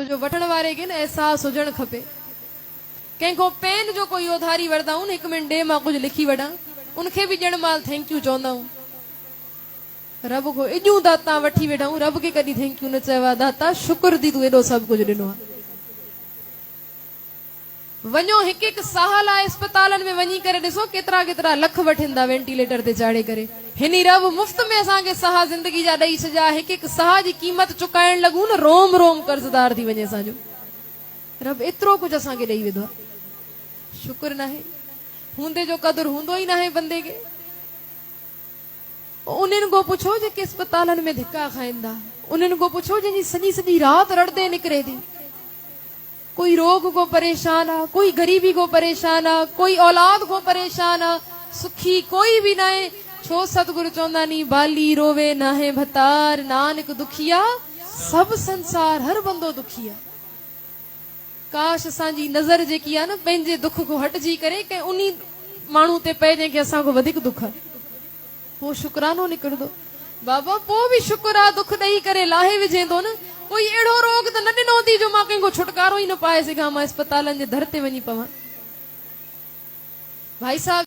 छो जो वठण वारे खे न एहसास हुजण खपे। कंहिंखो पेन जो कोई उधारी वठंदा आहियूं, हिकु मिंट ॾे मां कुझु लिखी वठां, उनखे बि ॼण महिल थैंक यू चवंदा आहियूं। रब को एॾियूं दाता वठी वेठा आहियूं, रब खे कॾहिं थैंक यू न चयो आहे। दाता शुक्र थी तूं एॾो सभु कुझु ॾिनो आहे। वञो हिकु हिकु साह लाइ अस्पतालनि में वञी करे ॾिसो केतिरा केतिरा लख वठनि था वेंटिलेटर ते चाढ़े करे। हिन रब मुफ़्त में असांखे साह ज़िंदगी जा ॾेई छॾिया। हिकु हिकु साह जी क़ीमत चुकाइण लॻूं न, रोम रोम कर्ज़दार थी वञे असांजो। रब एतिरो कुझु असांखे ॾेई विधो आहे, शुक्र न आहे। हूंदे जो क़दुरु हूंदो ई न आहे बंदे खे। उन्हनि को पुछो जेके अस्पतालनि में धिका खाइनि था, उन्हनि को पुछो जंहिंजी सॼी सॼी राति रड़दे निकिरे थी। कोई रोग को परेशान आहे, कोई गरीबी को परेशान आहे, कोई औलाद को परेशान आहे, सुखी कोई भी न आहे। छो सतगुरु चवंदा नी बाली रोवे ना है भतार, नानक दुखिया सब संसार, हर बंदो दुखी आहे। काश असांजी नज़र जेकी आहे न पंहिंजे दुख को हटजी करे के उन्ही माण्हू ते पए जंहिंखे असांखो वधीक दुख आहे, पोइ शुक्रानो निकिरंदो। बाबा पोइ बि शुक्र आहे, दुख ॾेई करे लाहे विझे थो न। कोई अहिड़ो रोग त न ॾिनो थी जो मां कंहिंखो छुटकारो ई न पाए सघां, मां अस्पतालनि जे दर ते वञी पवां। भाई साहब